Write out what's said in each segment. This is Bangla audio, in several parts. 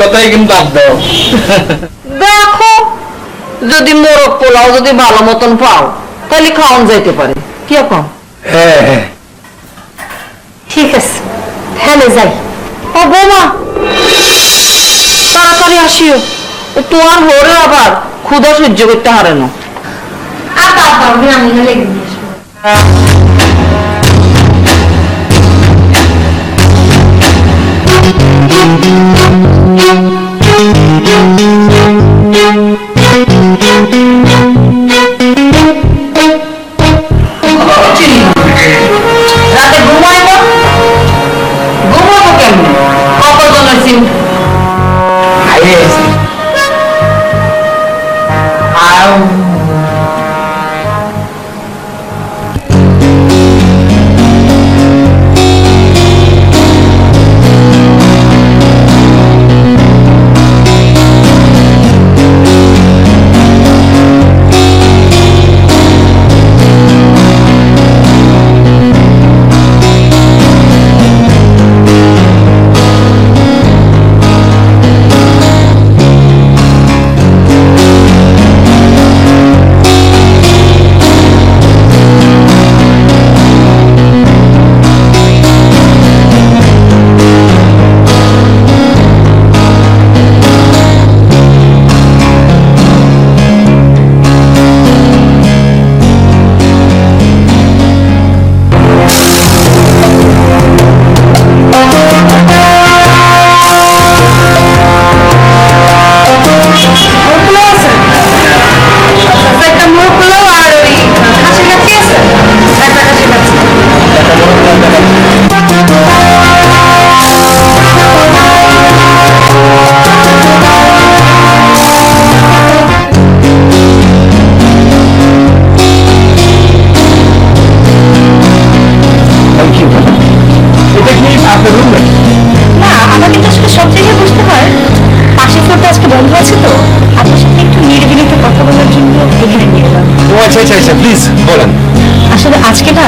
কথাই কিন্তু বাদ দাও। দেখো যদি মোরগ পোলাও যদি ভালো মতন পাও তাহলে খাওয়ান যাইতে পারে, কি রকম? হ্যাঁ হ্যাঁ ঠিক আছে, হ্যাঁ যাই। ও বৌমা তাড়াতাড়ি আসিও, তোমার হরে আবার ক্ষুধা সহ্য করতে হারে না। আর বাদ দাও, আমি লেগে নিয়ে আসবো। রাতে ঘুমায় না, ঘুমাবো কেমনে? কতজনের চিন্তা প্লিজ বলেন। আসলে আজকে না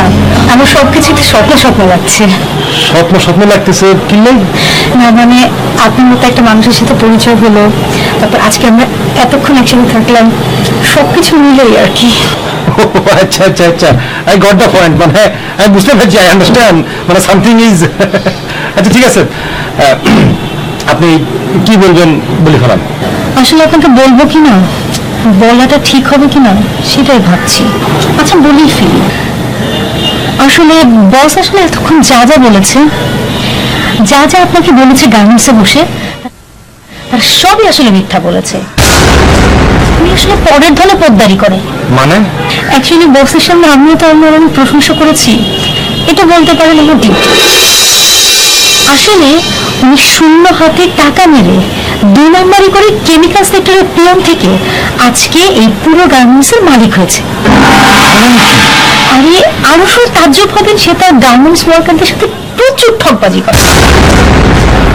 আমার সবকিছুতে স্বপ্ন স্বপ্ন লাগছে। স্বপ্ন স্বপ্ন লাগতেছে কি নেই? না মানে আপনার মতো একটা মানুষের সাথে পরিচয় হলো, তারপর আজকে আমরা এতক্ষণ একসাথে থাকলাম, সবকিছু মিলেই আর কি। আচ্ছা আচ্ছা আচ্ছা, আই গট দ্য পয়েন্ট, মানে আমি বুঝতে পারছি, আই আন্ডারস্ট্যান্ড, মানে সামথিং ইজ। আচ্ছা ঠিক আছে, আপনি কি বলবেন বলে ফেলান। আসলে আপনাকে বলবো কি না, বলাটা ঠিক হবে কিনা সেটাই ভাবছি। আচ্ছা বলি ফেলি, আসলে বস আসলে এতক্ষণ যা যা বলেছে, যা যা আপনাকে বলেছে গার্মেন্টসে বসে, তার সবই আসলে মিথ্যা বলেছে। উনি আসলে পরের ধনে পোদ্দারি করে। মানে অ্যাকচুয়ালি বসের সামনে আমিও তো আমার আমি প্রশংসা করেছি, এটা বলতে পারেন আমার ডিউটি। আসলে উনি শূন্য হাতে টাকা মেরে 2 নাম্বারি করে কেমিক্যাল সেক্টরের পিয়ন থেকে আজকে এই পুরো গার্মেন্টসের মালিক হয়েছে। আরে আরো শুধু তাজ্জব হবেন, সে তার গার্মেন্টস ওয়ার্কারদের সাথে প্রচুর ঠকবাজি করে।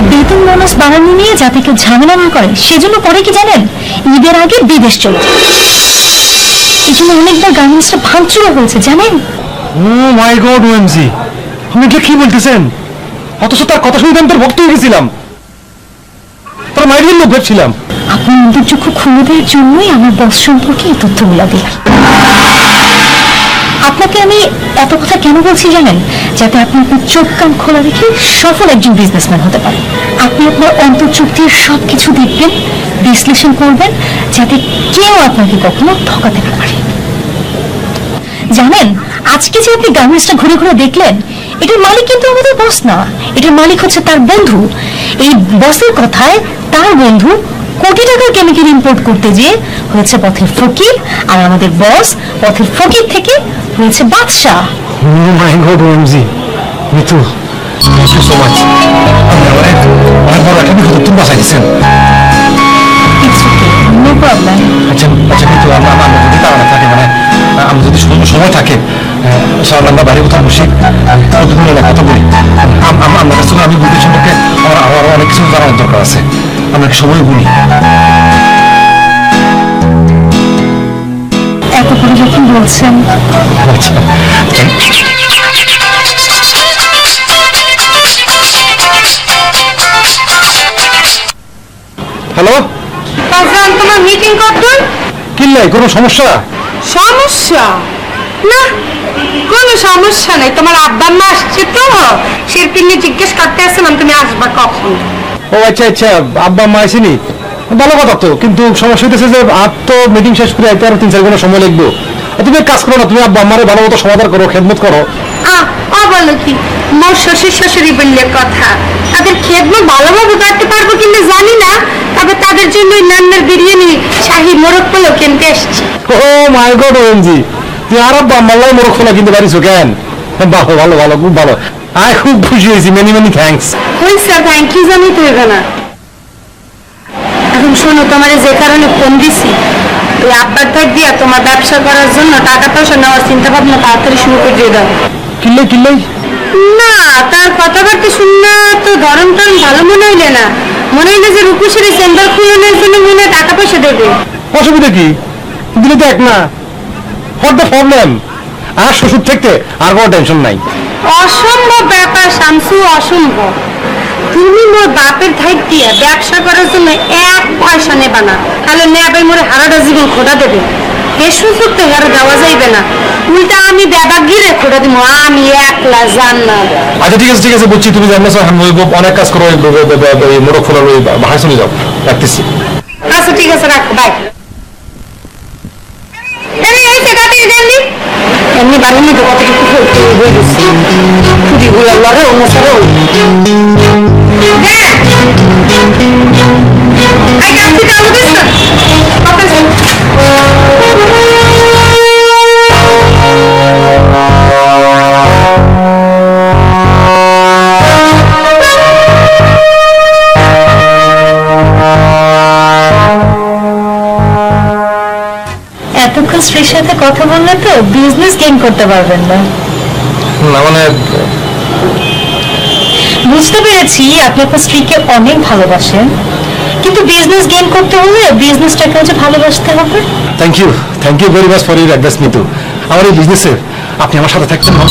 বেতন বোনাস বাড়ানো নিয়ে যাতে কেউ ঝামেলা না করে সেজন্য করে কি জানেন, ঈদের আগে বিদেশ চলে যায়। এই জন্য অনেকবার গার্মেন্টসটা ভাঙচুরও হয়েছে জানেন। ও মাই গড ওএমজি, আপনি এটা কি বলতেছেন? অথচ তার কথা শুনে আমি তার ভক্ত হয়ে গেছিলাম, তার মাইরের লোক ভাবছিলাম। আপনি আমাদের চক্ষু খুলে দেওয়ার জন্যই আমার বস সম্পর্কে এই তথ্যগুলো দিলাম। আপনাকে আমি এত কথা কেন বলছি জানেন, যাতে আপনি আপনার চোখ কান খোলা রেখে সফল একজন বিজনেসম্যান হতে পারেন। আপনি আপনার অন্তর্চোখ দিয়ে সবকিছু দেখবেন, বিশ্লেষণ করবেন, যাতে কেউ আপনাকে কখনো ঠকাতে না পারে। জানেন আজকে যে আপনি গার্মেন্টসটা ঘুরে ঘুরে দেখলেন, এটার মালিক কিন্তু আমাদের বস না, এটার মালিক হচ্ছে তার বন্ধু। এই বসের কথায় তার বন্ধু কোটি টাকার কেমিক্যাল ইম্পোর্ট করতে যেয়ে হয়েছে পথের ফকির, আর আমাদের বস পথের ফকির থেকে হয়েছে বাদশাহ। Oh my god OMG, Mitu thank you so much, আপনি অনেক অনেক বড় একটা বিপদ তুমি বাঁচাই দিয়েছেন। No problem. আচ্ছা আচ্ছা মিতু, আমরা যদি তাড়াতাড়ি থাকে, মানে আমরা যদি সময় থাকে, সারা আমরা বাড়ি কোথাও বসি প্রতিদিন কথা বলি। আপনার কাছে আমি বুদ্ধি সম্পর্কে আমার আরো অনেক কিছু জানার দরকার আছে, আমরা কি সময় বলি? এত করে যখন বলছেন। আচ্ছা হ্যালো, বাজান তোমার মিটিং করতুন? কিল্লাই কোনো সমস্যা? সমস্যা না, কোনো সমস্যা নেই। তোমার আব্বা মা আসছে তো, শিল্পিনী জিজ্ঞেস করতে আসছিলাম তুমি আসবা কখন। ও আচ্ছা আচ্ছা, আব্বা মা আসেনি, ভালো কথা তো। কিন্তু সমস্যা হইতেছে যে আর তো মিটিং শেষ করে আইতে আরো 3-4 ঘন্টা সময় লাগবে। তুমি এক কাজ করো না, তুমি আব্বা আম্মারে ভালো মতো সমাধান করো, খেদমত করো। বলো কি, মোর শ্বশুর শাশুড়ি বললে কথা, তাদের খেদমত ভালোভাবে করতে পারবো কিনা জানি না, তবে তাদের জন্য নান্নার বিরিয়ানি শাহী মোরগ পোলাও কিনতে এসছি। ও মাই গড ওএনজি, তুই আর আব্বা আম্মার মোরগ খোলা কিনতে পারিস কেন? ভালো ভালো ভালো, খুব ভালো। আমি খুব খুশি হয়েছি, মেনি মেনি থ্যাঙ্কস। হয়েছে, থ্যাংক ইউ জানি তো হবে না। এখন শোনো, তোমার যে কারণে ফোন দিছি, ওই আব্বার থাক দিয়া তোমার ব্যবসা করার জন্য টাকা পয়সা নেওয়ার চিন্তা ভাবনা তাড়াতাড়ি শুরু করে দিয়ে দাও। কিল্লাই কিল্লাই না, তার কথাবার্তা শুননা তো ধরন টরন ভালো মনে হইলে না। মনে হইলে যে রূপসী সেন্টার খুলনের জন্য মনে হয় টাকা পয়সা দেবে। অসুবিধা কি, দিলে তো এক না। What the problem? আর শ্বশুর থাকতে আর কোনো টেনশন নাই। অসম্ভব ব্যাপার শামসু, অসম্ভব। তুমি মোর বাপের ধাই দিয়া ব্যবসা করার জন্য 1 পয়সা নেবা না, তাহলে নেবে মোরে হারাটা জীবন খোটা দেবে। এ সুযোগ তো হারা দেওয়া যাইবে না। উল্টা আমি বেবাগিরে খোটা দিব, আমি একলা জান্নাত। আচ্ছা ঠিক আছে ঠিক আছে, বুঝছি। তুমি জানো অনেক কাজ করো, ওই মোরগ খোলার ওই বাসায় চলে যাও, রাখতেছি। আচ্ছা ঠিক আছে, রাখো, বাই। এমনি বানানো তো কতটুকু হয়ে গেছে, খুবই ভুল লড়ে অনুসারেও। এতক্ষণ স্ত্রীর সাথে কথা বললে তো বিজনেস গেইন করতে পারবেন না। না মানে বুঝতে পেরেছি আপনি আপনার স্ত্রীকে অনেক ভালোবাসেন, কিন্তু বিজনেস গেইন করতে হলে বিজনেসটাকে যে ভালোবাসতে হবে। Thank you very much for your advice Mitu. আমার এই বিজনেসে আপনি আমার সাথে থাকতেন না।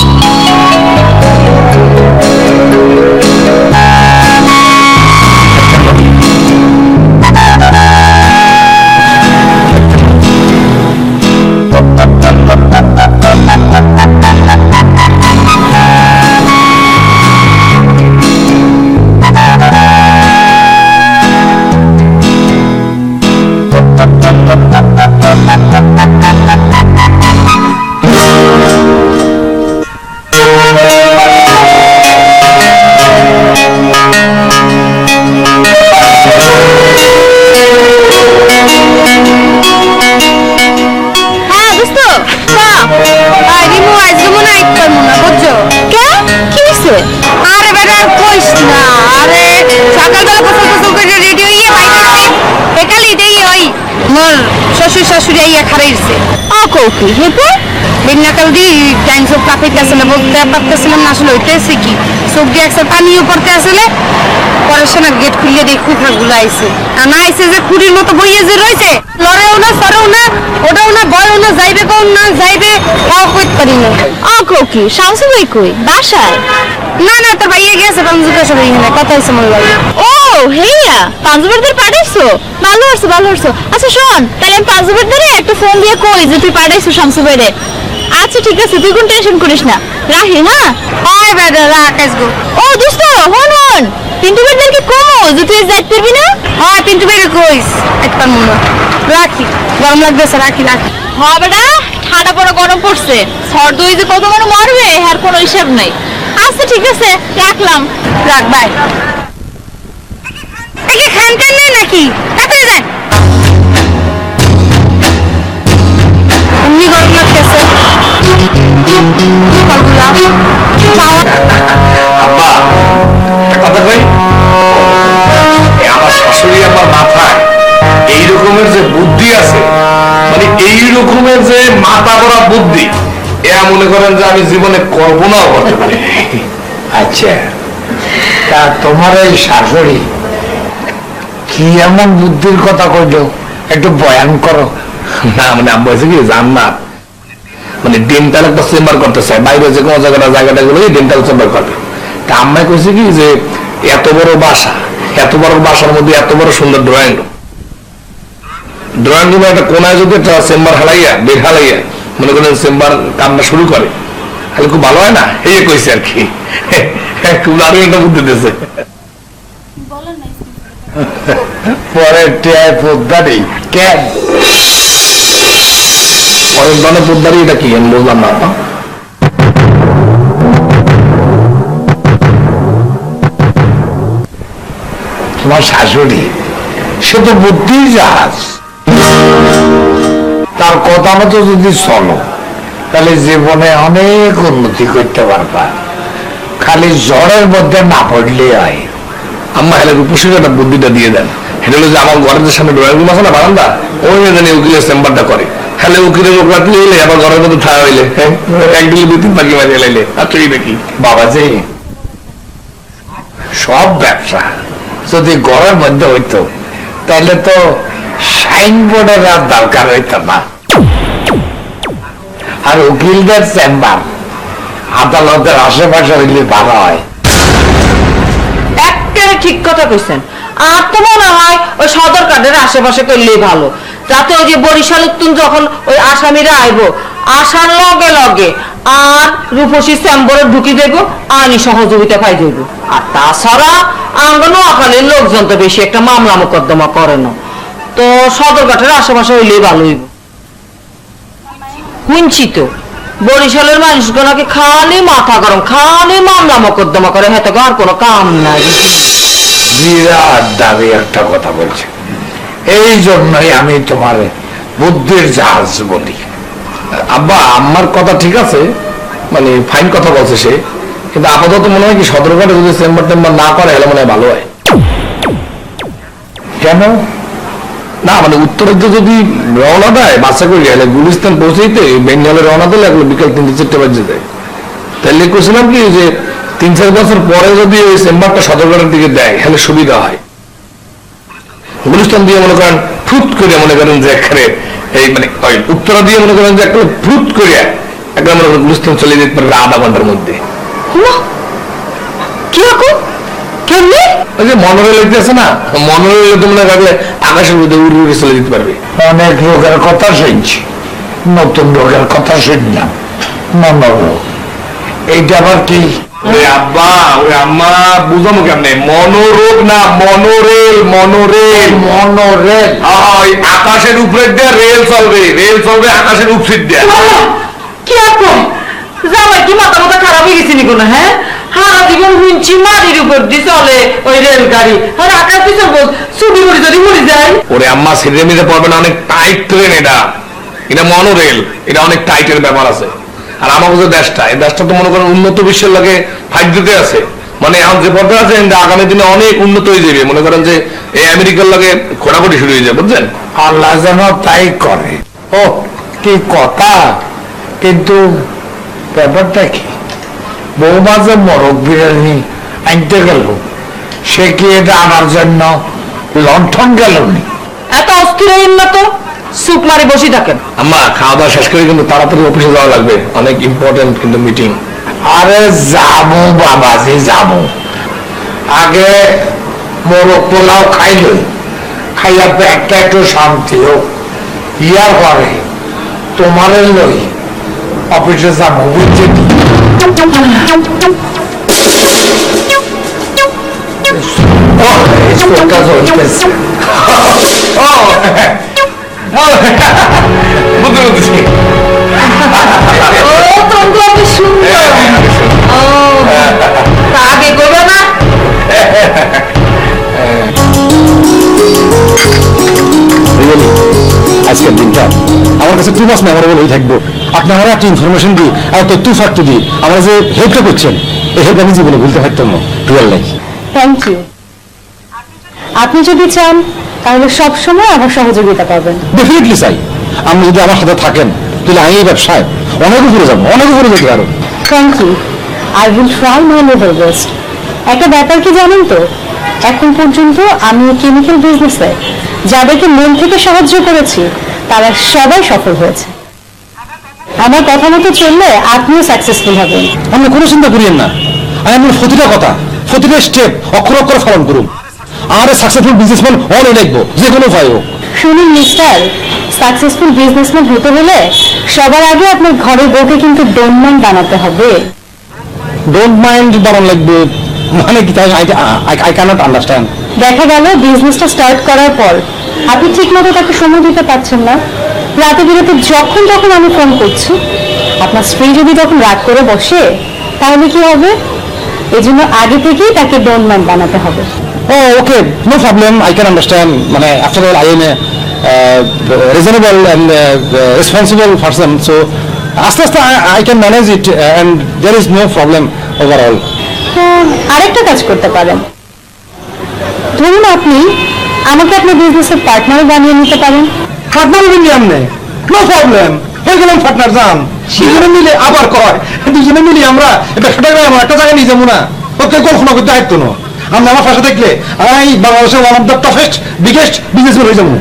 আরে বেটা কইস না, আরে সকালবেলা গোসল গোসল করে রেডি হইয়ে বাইরে একালি দেই ওই মোর শ্বশুর শাশুড়ি আইয়া খারাইছে। ও কৌকি হেপে বিন্নাকাল দি টাইম সব ট্রাফিক আসলে বলতে পারতেছিলাম না, আসলে হইতেছে কি চোখ দিয়ে একটা পানিও পড়তে আসলে পড়াশোনার গেট খুলে দিয়ে খুঁখাগুলো আইছে। আর না আইছে যে খুঁড়ির মতো বইয়ে যে রয়েছে, লড়েও না সরেও না, ওটাও না বয়ও না, যাইবে কোন না যাইবে তাও কইতে পারি না। ও কৌকি শামসু ভাই কই বাসায়? না না, তোর ভাইয়া গেছে পাঞ্জুবের সাথে এখানে কথা হয়েছে মনে হয়। ও হেইয়া, পাঞ্জুবেরদের পাঠাইছো? ভালো হচ্ছে ভালো হচ্ছে। আচ্ছা শোন, তাহলে আমি পাঞ্জুবেরদের একটা ফোন দিয়ে কই যে তুই পাঠাইছো শামসু ভাইরে। আচ্ছা ঠিক আছে, তুই কোন টেনশন করিস না, রাখি। হ্যাঁ ওই বেটা রাখ আসবো। ও দোস্ত হন হন, পিন্টু ভাইদেরকে কমো যে তুই যাইতে পারবি না। হ্যাঁ পিন্টু ভাইরে কইস একটা মন রাখি, গরম লাগতেছে, রাখি রাখি। হ্যাঁ বেটা ঠান্ডা পড়া গরম পড়ছে, সর দুই যে কত মানুষ মরবে আর কোনো হিসাব নাই। আচ্ছা ঠিক আছে রাখলাম, রাখ বাই। এই যে খানটান নেই নাকি, তাড়াতাড়ি যান। এমনি গরম লাগতেছে। আব্বা একটা কথা কই, আমার শাশুড়ি আমার মাথায় এই রকমের যে বুদ্ধি আছে, মানে এই রকমের যে মাথা ভরা বুদ্ধি, এরা মনে করেন যে আমি জীবনে কল্পনাও করতে পারি। আচ্ছা, তা তোমার এই শাশুড়ি কি এমন বুদ্ধির কথা কইল, একটু বয়ান করো। না মানে আব্বা হয়েছে কি জান্নাত, মানে ডেন্টাল একটা চেম্বার করতে চায়, বাইরে যে কোনো জায়গাটা গুলো ডেন্টাল চেম্বার করবে। তা আম্মাই কইছে কি যে এত বড় বাসা, এত বড় বাসার মধ্যে এত বড় সুন্দর ড্রয়িং রুম, ড্রয়িং রুমে একটা কোনায় যদি একটা চেম্বার হালাইয়া বেড হালাইয়া মনে করেন চেম্বার কামটা শুরু করে তাহলে খুব ভালো হয় না, এই কইছে আর কি। খুব দারুণ একটা বুদ্ধি দিয়েছে। পরের টিয়ায় পদ্মা নেই কেন? পরের দলে পোদ্দারি এটা কি আমি বললাম না। তোমার শাশুড়ি সে তো বুদ্ধির জাহাজ, তার কথা মতো যদি চলো তাহলে জীবনে অনেক উন্নতি করতে পারবা, খালি জ্বরের মধ্যে না পড়লে হয়। আম্মা হেলে রূপসীর একটা বুদ্ধিটা দিয়ে দেন, সেটা হলো যে আমার ঘরের সামনে ড্রয়িং রুম আছে না বারান্দা, ওই জানি উকিলের চেম্বারটা করে, হেলে উকিলের লোক রাত্রি হইলে আবার ঘরের মধ্যে থাকা হইলে এক দিলে 2-3 পাখি মারিয়ে লাইলে আচ্ছা এই দেখি বাবাজি, সব ব্যবসা যদি ঘরের মধ্যে হইতো তাহলে তো সাইনবোর্ডের আর দরকার হইতো না। আর উকিলদের চেম্বার আদালতের আশেপাশে হইলে ভালো হয়। একেবারে ঠিক কথা কইছেন। আর তো মনে হয় ওই সদর কার্ডের আশেপাশে করলেই ভালো, যাতে ওই যে বরিশাল উত্তুন যখন ওই আসামিরা আইব, আসার লগে লগে আর রূপসী চেম্বরে ঢুকি দেব, আইনি সহযোগিতা পাই দেব। আর তাছাড়া আঙ্গন আকালের লোকজন তো বেশি একটা মামলা মোকদ্দমা করে না, তো সদর ঘাটের আশেপাশে হইলেই ভালো হইব। শুনছি তো বরিশালের মানুষগুলো নাকি খালি মাথা গরম, খালি মামলা মোকদ্দমা করে, হয়তো আর কোনো কাম নাই। বিরাট দাবি একটা কথা বলছে, এই জন্যই আমি তোমার বুদ্ধির জাহাজ বলি। আব্বা আমার কথা ঠিক আছে, মানে ফাইন কথা বলছে সে, কিন্তু আপাতত মনে হয় কি সদরঘাটে যদি চেম্বার টেম্বার না করে হলে মনে হয় ভালো হয়। কেন? না মানে উত্তরের দিকে যদি রওনা দেয় বাসা করে গেলে গুলিস্তান পৌঁছাইতে বেঙ্গলে রওনা দিলে এগুলো বিকেল 3-4 বাজে যায়। তাহলে করছিলাম কি যে 3-4 বছর পরে যদি ওই চেম্বারটা সদরঘাটের দিকে দেয় তাহলে সুবিধা হয়। গুলিস্তান দিয়ে মনে করেন ফুট করে মনে করেন যে এখানে এই মানে উত্তরা দিয়ে মনে করেন যে একটা ফুট করে একটা মনে করেন গুলিস্তান চলে যেতে পারবে আধা ঘন্টার মধ্যে। কিরকম কেমনি? ওই যে মনোরেল আছে না, মনোরেল তো মনে রাখলে আকাশের মধ্যে উড়ে উড়ে চলে যেতে পারবে। অনেক রোগের কথা শুনছি, নতুন রোগের কথা শুনলাম, মনোরোগ। এইটা আবার কি? ওরে আব্বা ওরে আম্মা বুঝামো কেমনে, মনোরোগ না মনোরেল, মনোরেল। মনোরেল? ওই আকাশের উপরে দিয়ে রেল চলবে, রেল চলবে আকাশের উপরে দিয়ে। কি আপু জামাই কি মাথা মাথা খারাপ হয়ে গেছে নি কোনো? হ্যাঁ, সারা জীবন শুনছি মাটির উপর দিয়ে চলে ওই রেলগাড়ি, আর আকাশ পিছন বল ছুটি করে যদি মরে যায়। ওরে আম্মা ছেড়ে নিতে পারবে না, অনেক টাইট ট্রেন এটা, এটা মনোরেল, এটা অনেক টাইটের ব্যাপার আছে। আর আমাদের যে দেশটা, এই দেশটা তো মনে করেন উন্নত বিশ্বের লাগে ফাইট দিতে আছে, মানে এখন যে পর্যায়ে আছে আগামী দিনে অনেক উন্নত হয়ে যাবে। মনে করেন যে এই আমেরিকার লাগে খোঁড়াখুঁড়ি শুরু হয়ে যাবে, বুঝছেন? আল্লাহ যেন তাই করে। ও কি কথা! কিন্তু ব্যাপারটা কি, বৌমা যে মরক বিরিয়ানি আনতে গেল, সে কি এটা আনার জন্য লণ্ঠন গেল নি? এত অস্থির হইন না তো, সুপ মারি বসে থাকেন। আম্মা খাওয়া দাওয়া শেষ করে কিন্তু তাড়াতাড়ি অফিসে যাওয়া লাগবে, অনেক ইম্পর্টেন্ট কিন্তু মিটিং। আরে যাবো বাবাজি যাবো, আগে মোরগ পোলাও খাইলই, খাইয়া একটা একটু শান্তি হোক, ইয়ার পরে তোমারে লই অফিসে যাবো, বুঝছি? স্কুলটা চলতেছে। বুঝতে বুঝছি। ও তন্তু আপনি সুন্দর। ও তা আগে করবে না? আজকের দিনটা আমার কাছে টু মাস মেমোরেবল হয়ে থাকবো। আপনি আমার একটা ইনফরমেশন দিই আর একটা টু ফ্যাক্ট দিই, আমরা যে হেল্পটা করছেন এই হেল্প আমি জীবনে ভুলতে পারতাম না। Real life. Thank you. আপনি যদি চান তাহলে সবসময় আমার সহযোগিতা পাবেন। ডেফিনেটলি চাই। আপনি যদি আমার সাথে থাকেন তাহলে আমি এই ব্যবসায় অনেক উপরে যাবো, অনেক উপরে যেতে পারো। Thank you, I will try my level best. একটা ব্যাপার কি জানেন তো, এখন পর্যন্ত আমি কেমিক্যাল বিজনেসে যাদেরকে মন থেকে সাহায্য করেছি তারা সবাই সফল হয়েছে। আমার কথা মতো চললে আপনিও সাকসেসফুল হবেন। আপনি কোনো চিন্তা করিয়েন না, আমি আপনার প্রতিটা কথা প্রতিটা স্টেপ অক্ষর অক্ষর ফলন করুন। আর সাকসেসফুল বিজনেসম্যান হলে দেখবো যে কোনো উপায় হোক। শুনুন মিস্টার, সাকসেসফুল বিজনেসম্যান হতে হলে সবার আগে আপনার ঘরের বউকে কিন্তু ডোনম্যান বানাতে হবে। ডোন্ট মাইন্ড বানান লাগবে মানে কি? I cannot understand. দেখা গেল বিজনেসটা স্টার্ট করার পর আপনি ঠিক মতো তাকে সময় দিতে পারছেন না, রাতে বিরাতে যখন তখন আমি ফোন করছি। আপনার স্ত্রী যদি তখন রাগ করে বসে তাহলে কি হবে? এই জন্য আগে থেকেই তাকে ডোনম্যান বানাতে হবে। Oh okay, no problem, I can understand. মানে after all I am a reasonable and responsible person, so আস্তে আস্তে I can manage it and there is no problem overall. তো আরেকটা কাজ করতে পারেন, ধরুন আপনি আমাকে আপনার বিজনেসের পার্টনার বানিয়ে নিতে পারেন। পার্টনার মিলি আমনে নো প্রবলেম, হয়ে গেলাম পার্টনার। যান দুজনে মিলে আবার কয়, দুজনে মিলে আমরা ব্যবসাটাকে আমার একটা জায়গায় নিয়ে যাবো না? ওকে কল্পনা করতে দায়িত্ব না। আমরা আমার পাশে দেখলে আমি বাংলাদেশের one of the toughest biggest businessman হয়ে যাবো।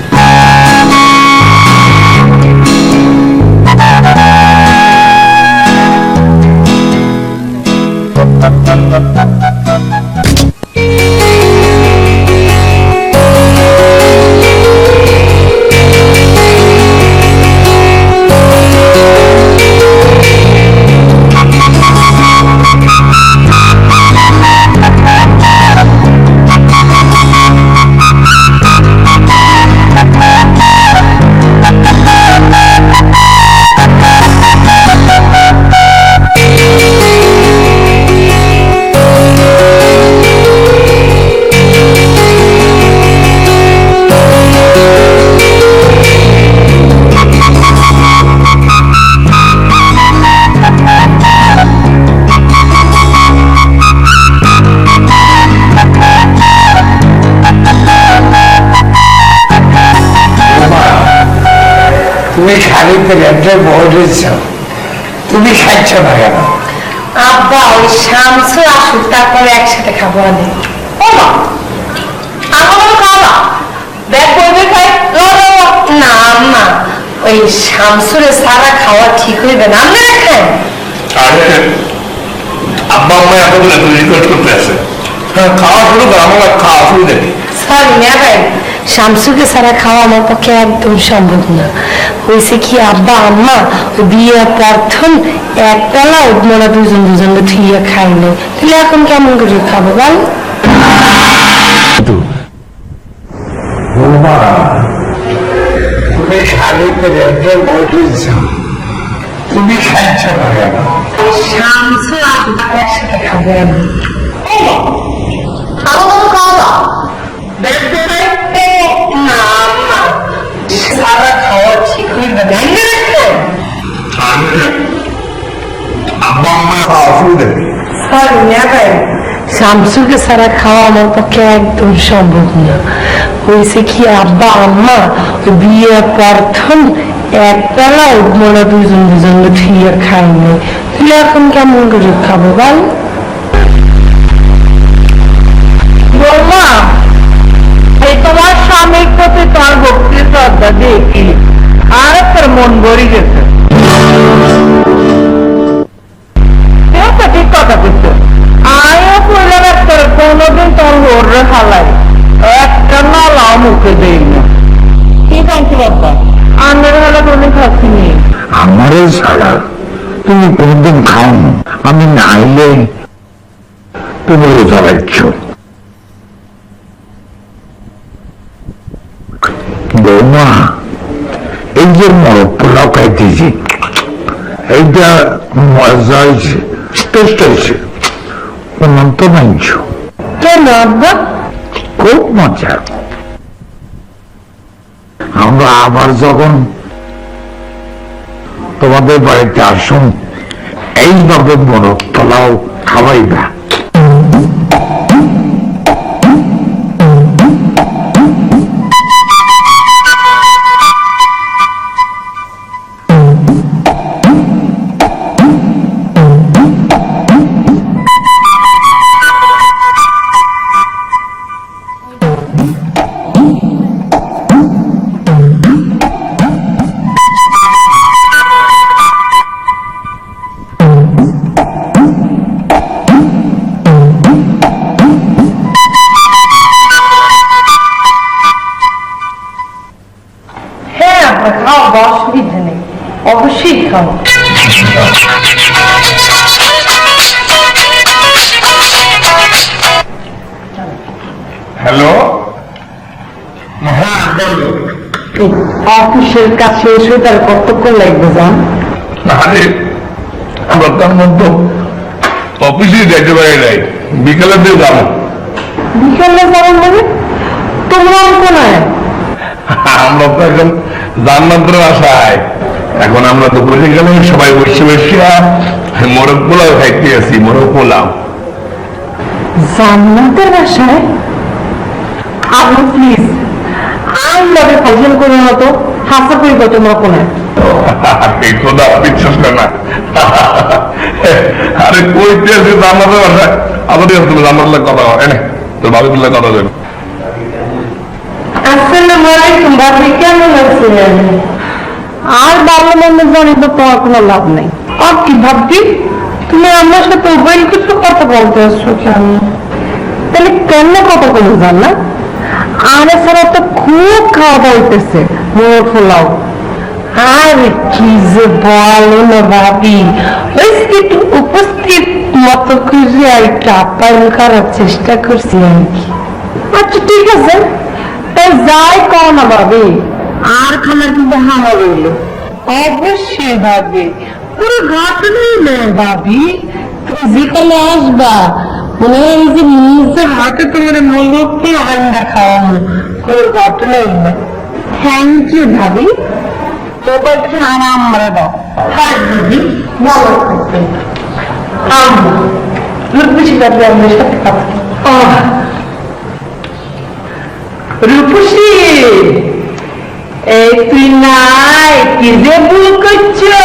তুমি খালি পেটে বলেছ, তুমি খাচ্ছ না কেন? আব্বা ওই শামসু আসুক তারপরে একসাথে খাবো। অনেক ও মা আমার খাওয়া ব্যাগ করবে খাই না আম্মা, ওই শামসুরে সারা খাওয়া ঠিক হইবে না, আমরা খাই। আরে আব্বা আম্মা এতগুলো রিকোয়েস্ট করতে আছে, খাওয়া শুরু কর, আমার খাওয়া শুরু দেখি। সরি নেবেন, শামসুকে সারা খাওয়া আমার পক্ষে একদম সম্ভব না। হয়েছে কি আব্বা আম্মা ওই বিয়ে প্রথম একবেলা ওরা দুজন দুজনে থুইয়া খাইনি, তাহলে এখন কেমন করে খাবো বল? তুমি খালি পেটে বলেছ, তুমি খাচ্ছ না কেন? শামসু আসুক একসাথে খাবো আমি। আমার খাওয়া না আম্মা, সারা খাওয়া ঠিক হইবে না। আব্বা আম্মা খাওয়া শুরু দেখি। শামসুকে সারা খাওয়া আমার পক্ষে একদম সম্ভব না। হয়েছে কি আব্বা আম্মা ওই বিয়ে প্রথম একবেলা ওরা দুজন দুজনে থুইয়া খাইনি, তাহলে এখন কেমন করে খাবো বল? বৌমা এই তোমার স্বামীর প্রতি তোমার ভক্তি শ্রদ্ধা দেখি আর তোর মন ভরে গেছে। ঠিক কথা বলছো, আমিও কইলাম একটা কোনোদিন তোর ওরে হালাই একটা নালাও মুখে দেই না। কি জানছি বাবা, আমার হালা কোনদিন খাচ্ছিনি। আমারে ছাড়া তুমি কোনদিন খাও না, আমি না আইলে তুমি রোজা রাখছ। বৌমা এই যে মরক পোলাও খাইতেছি, এইটা মজা হয়েছে, টেস্ট হয়েছে, অনন্ত মাংস, কেন আব্বা? খুব মজা। আমরা আবার যখন তোমাদের বাড়িতে আসুন এইভাবে মরক পোলাও খাওয়াইবা। খাও। হ্যালো, অফিসের কাজ শেষ হয়ে তার কতক্ষণ লাগবে যান? আরে আমরা তার মধ্যে অফিসে যাইতে পারি নাই, বিকেলের দিয়ে যাবো। বিকালে যাবেন মানে? তোমরা কোনায়? আমরা তো এখন জান্নাতের আশায়, এখন আমরা তো বসে গেলে সবাই বসে বসে মোরগ পোলাও খাইতে আছি, মোরগ পোলাও। জান্নাতের আশায়? আপনি প্লিজ আল্লাহকে ফজল করে মতো হাসা করি কত তোমরা কোনায়? এই খোদা বিশ্বাস করে না। আরে কইতে আছি জান্নাতের আশায়, আবার জান্নাতের কথা হয় না, তোর ভাবি বললে কথা দেবে। আসসালামু আলাইকুম ভাবি, কেমন আছেন? আর ভালো মন্দ জানি তো তোমার কোনো লাভ নেই। আর কি ভাবছি, তুমি আমার সাথে মোবাইল কিছু কথা বলতে আসছো কেন? তাহলে কেন কথা বলে জান না? আর এছাড়া তো খুব খাওয়া দাওয়া হইতেছে, মোরগ পোলাও। আরে কি যে বলো না ভাবি, একটু উপস্থিত মতো করে আর একটু আপ্যায়ন করার চেষ্টা করছি আর কি। আচ্ছা ঠিক আছে, তাই যাই কও না ভাবি, আর খানার কিন্তু হামা রইল। অবশ্যই ভাবি, পুরো ঘটনাই নয় ভাবি, তুমি যেখানে আসবা মনে হয় এই যে নিজের হাতে তোমার মূল্যকে আন্ডা খাওয়ানো, পুরো ঘটনাই নয়। থ্যাংক ইউ ভাবি, তোমার আরাম মারা দাও। হ্যাঁ ভাবি, ভালো থাকবেন। রূপসী ভাবি আমাদের সাথে কথা। রূপসী, এই তুই নাই, কি যে ভুল করছো?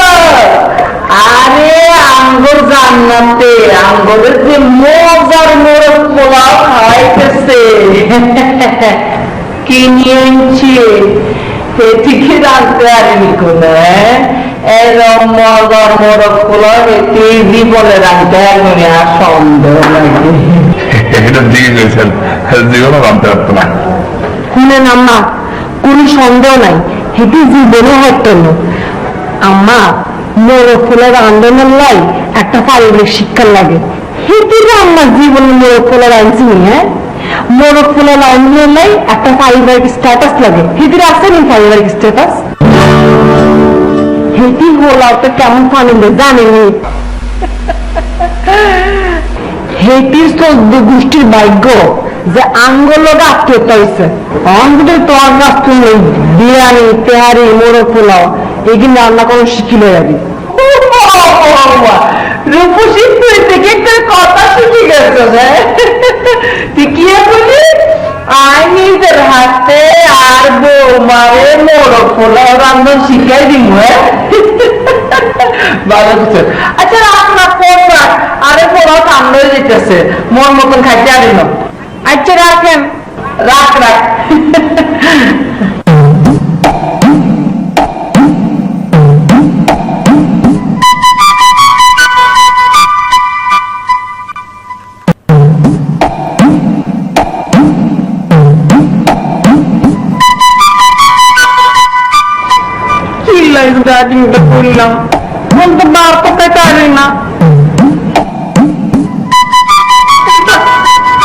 আরে আঙ্গুর জান্নাতে আঙ্গুরের যে মজার মোরগ পোলাও খাইতেছে, কি নিয়ে আনছি এদিকে রাখতে পারিনি কোন এরম মজার মোরগ পোলাও এটি জীবনে রাখতে পারবি আর সন্দেহ নাকি? এটা দিকে গেছেন, জীবনও ভাবতে পারতো না। শুনেন আম্মা, কোন সন্দেহ নাই, হেঁটে জীবনে হতো না। আম্মা, মোরগ ফুলের আন্দোলন লাই একটা পারিবারিক শিক্ষা লাগে, হেঁটে আমার জীবনে মোরগ ফুলের আনছি। হ্যাঁ, মোরগ ফুলের আন্দোলন লাই একটা পারিবারিক স্ট্যাটাস লাগে, হেঁটে আছে নি পারিবারিক স্ট্যাটাস? হেঁটে হলাও তো কেমন পানি জানেনি। হেটির 14 গোষ্ঠীর ভাগ্য যে আঙ্গলটা আত্মীয়তা হয়েছে। অন্তত তোর কাছ থেকে বিরিয়ানি, তেহারি, মোরগ পোলাও এগুলো রান্না করে শিখিলে যাবি। রূপসী, তুই থেকে একটা কথা শিখে গেছো। তুই কি বলি, আই নিজের হাতে আর বৌমারে মোরগ পোলাও রান্না শিখাই দিব। ভালো কিছু। আচ্ছা রাখ না, ফোন রাখ, আরে পোলাও ঠান্ডা হয়ে যেতেছে, মন মতন খাইতে পারি না। আচ্ছা রাখেন, রাখ রাখ। কি লাইফ গার্ডিংটা করলাম, মন তো বার করতে পারি না।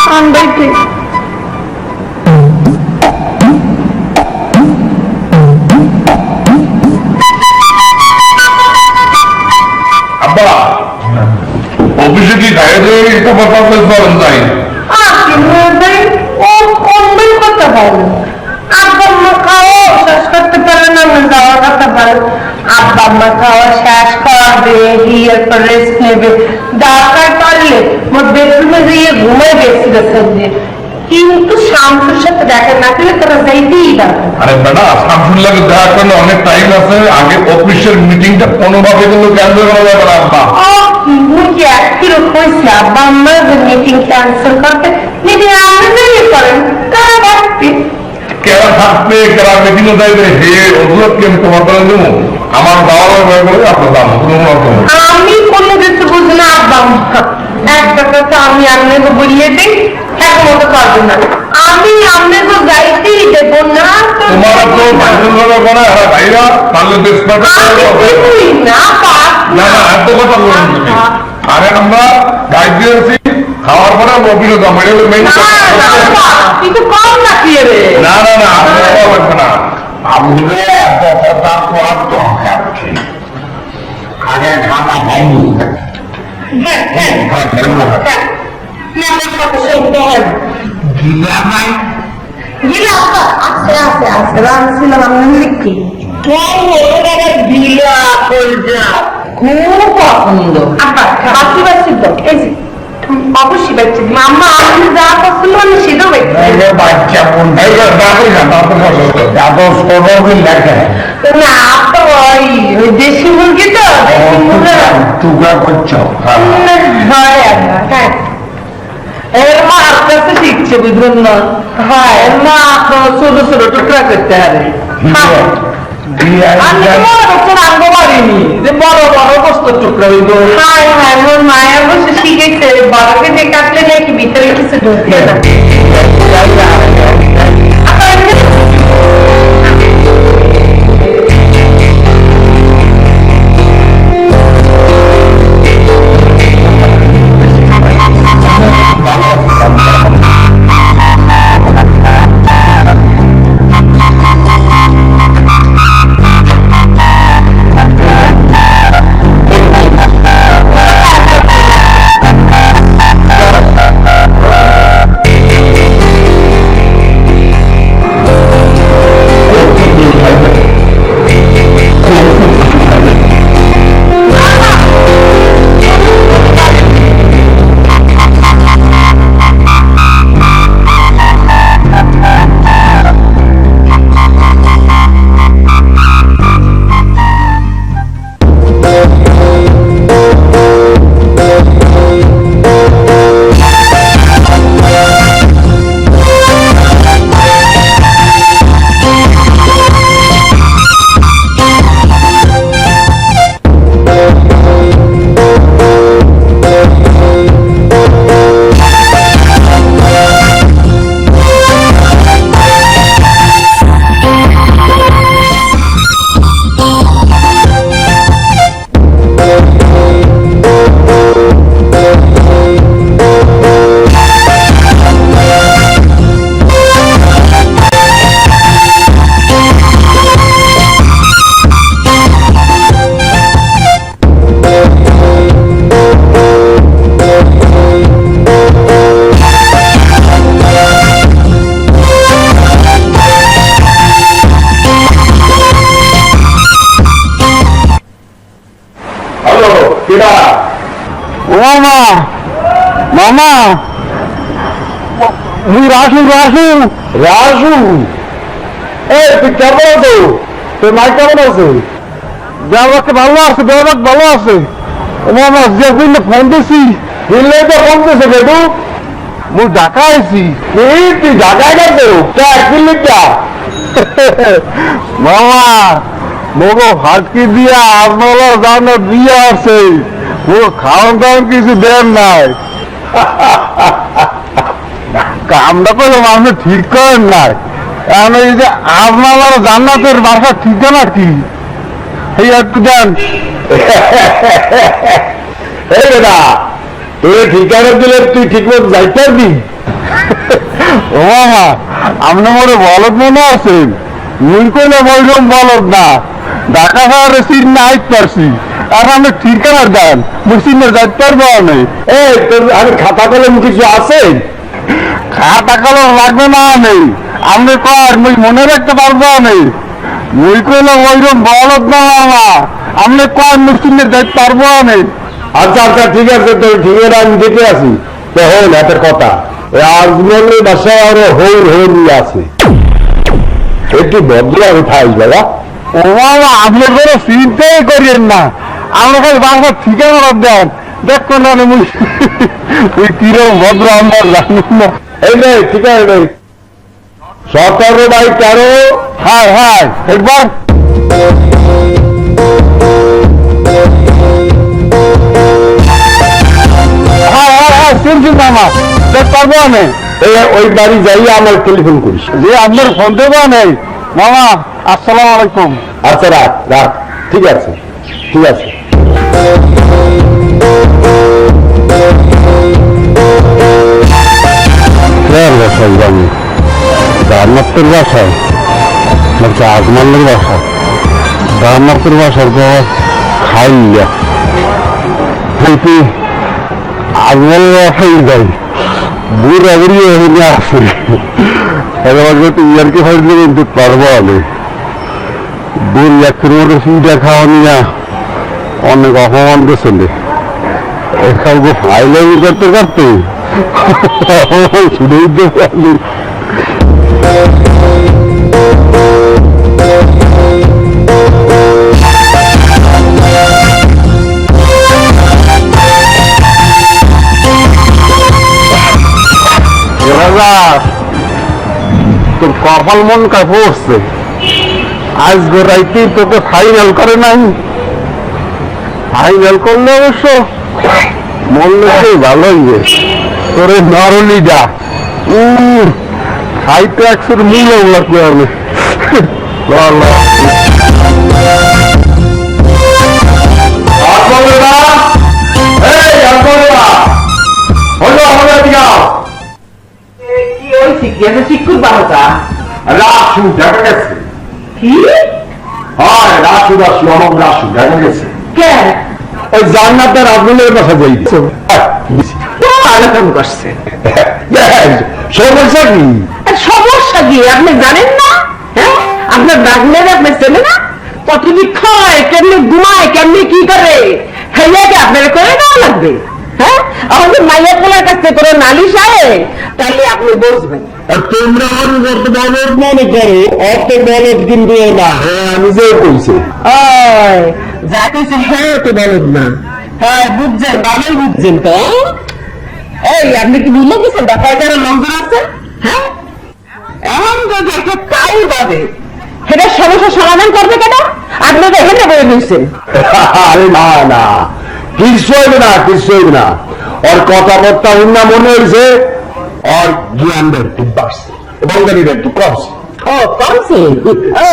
ঠান্ডাই ঠিক। আব্বা, অফিসে কি গায়ে দিয়ে একটা কথা বলেন তাই? ও কমবেই করতে পারে, আব্বা আম্মা খাওয়া শেষ করতে পারে না, আমি যাওয়া করতে পারে। আব্বা আম্মা খাওয়া শেষ করবে, গিয়ে রেস্ট নেবে, দরকার পড়লে মোট বেডরুমে গিয়ে ঘুমাই বেশি। কিন্তু শামসুর সাথে দেখা না পেলে তোরা যাইতেই পারবে। আরে বেটা, শামসুল্লাহকে দেখা করলে অনেক টাইম আছে, আগে অফিসের মিটিংটা কোনোভাবে কিন্তু ক্যান্সেল করা যাবে না আব্বা। মুই কি একটিরও কইছি আব্বা আম্মা যে মিটিং ক্যান্সেল করতে? মিটিং আপনি নিয়ে করেন, তারা থাকবে। কেরা থাকবে, কেরা মিটিংও যাইবে, হে অজুহাত কি আমি তোমার করে দেবো? আমার বাবার ভয় করে আপনার দাম আমি কোনো কিছু বুঝি না আব্বা আম্মা, একটা কথা আমি আপনাকে বলিয়ে দিই, এখন মতো করবেন না। আমি আপনাকে যাইতেই দেবো না। তোমার তো ভাইরাল হবে না ভাইরা পারলে বেশ পাবে না পাক না না এত কথা বলুন তুমি আরে আমরা গাইড দিয়েছি খাওয়ার পরে মোবিল দাম এটা হলো মেইন কিন্তু কম না কি রে না না না লাগবে না আমরা এত কথা কোয়ার দরকার কি আগে খানা খাইনি গিলা নাই খুব পছন্দ অবশ্যই বাচ্চা মাম্মা আমি যা পছন্দ আমি সেটাও বাচ্চা বোন এত ছোট লেখা না তো ওই দেশি মুরগি তো দেশি মুরগি টুকরা করছো হয় হ্যাঁ এর মা আস্তে আস্তে শিখছে বুঝলেন না হ্যাঁ এর মা আপনার ছোট ছোট টুকরা করতে হবে আমি মনে করছেন আনবো পারিনি যে বড় বড় বস্তু টুকরা হইব হ্যাঁ হ্যাঁ মোর মায়ের বসে শিখেছে বড়কে যে কাটলে নাকি ভিতরে কিছু ঢুকছে না মামা মামা রাসু রাসু রাসু এই তুই কেমন আছো তোর মা কেমন আছে দেওয়াকে ভালো আছে দেওয়াক ভালো আছে মামা যে দিন ফোন দিছি দিলে তো ফোন দিছে বেটু মুই ঢাকা আইছি এই তুই ঢাকায় গেছো তা একদিন লিখা মামা মোগো ফাটকি দিয়া আপনার জানো দিয়ে আছে ও খাওয়ান দাওয়ান কিছু দেন নাই কামটা করলে আপনি ঠিক করেন নাই কারণ এই যে আপনার জান্নাতের বাসা ঠিকানা কি এই একটু দেন এই বেটা তুই ঠিকানা দিলে তুই ঠিক মতো যাইতে পারবি ও মামা আপনি মনে বলদ মনে আছেন মুই কইলে বললাম বলদ না ঢাকা শহরে সিট না আইতে পারছি আর আমি ঠিকানার দেন মুই সিনের যাইতে পারবো আমি এই তোর আমি খাতা কলম কিছু আছে খাতা কলম লাগবে না আমি আপনি কর মুই মনে রাখতে পারবো আমি মুই কইলে ওইরকম বলদ না মামা আপনি কর মুই সিনের যাইতে পারবো আমি আচ্ছা আচ্ছা ঠিক আছে তোর ঠিকানা আমি দেখে আছি হন হাতের কথা আজমলের বাসায় আরো হই হই আছে একটু বদলে আমি খাইস বাবা ও বাবা আপনি কোনো চিন্তাই করিয়েন না আমরা খালি বাসা ঠিকানা দেন দেখো না ওই কিরম ভদ্র আমরা জানি না এই নেই ঠিকানা নেই 17/13 হাই হাই একবার শুনছেন মামা দেখ পারবো আমি ওই বাড়ি যাই আমার টেলিফোন করিস যে আপনার ফোন দেবো নেই মামা আসসালামু আলাইকুম। আচ্ছা রাখ রাখ, ঠিক আছে ঠিক আছে। বাসায় যাবো, রান্নার বাসায় নাকি আগমানের বাসা? রান্নার বাসার বাবা খাইয়া কিন্তু আগমানের বাসায় যাই, বুড়া বুড়ি এখানে আসে এবার যদি ইয়ারকে ফাইলে কিন্তু পারবো আমি। বুড়ি একটু মতো সিটা খাওয়া নিয়ে অনেক অপমান করছে, এখানে ফাইলে করতে করতে শুনে দিতে পারলি। তোর কপাল মন কায় পড়ছে, আজ গোড়াইতে তোকে ফাইনাল করে নাই। ফাইনাল করলে অবশ্য মরলে সেই ভালোই যে তোরে নরলিডা খাইতে একশোর মূল্য ওগুলা করে রাসু দেখা গেছে। কি হয় রাসু রাসু আমার রাসু দেখা গেছে। কেন ওই জান্নাতের আগুনের কথা বলছে। আলোচনা করছে? সমস্যা কি? সমস্যা কি আপনি জানেন না? হ্যাঁ, আপনার ডাকলেন আপনার ছেলে না কতদিন খায়, কেমনি ঘুমায়, কেমনি কি করে, হেয়াকে আপনার করে দেওয়া লাগবে। হ্যাঁ, আমাদের মাইয়া পোলার কাছ থেকে করে নালিশ আয়, তাহলে আপনি বুঝবেন। তোমরা বলদ মনে করো, অত বলদ কিন্তু না। হ্যাঁ আমি যে কইছি যা কইছে হ্যাঁ তো বলদ না। হ্যাঁ বুঝছেন, ভালোই বুঝছেন তো। এই আপনি কি বুঝলে গেছেন ঢাকায় যারা লোকজন আছে? হ্যাঁ, এমন যদি একটা কাই পাবে সেটা সমস্যা সমাধান করবে কেন? আপনি তো এখানে বলে দিয়েছেন। আরে না না, কিছু হইবে না, কিছু হইবে না। ওর কথাবার্তা না মনে হয়েছে, ওর জ্ঞানের একটু বাড়ছে, বঙ্গালীর একটু কমছে। ও কমছে? ও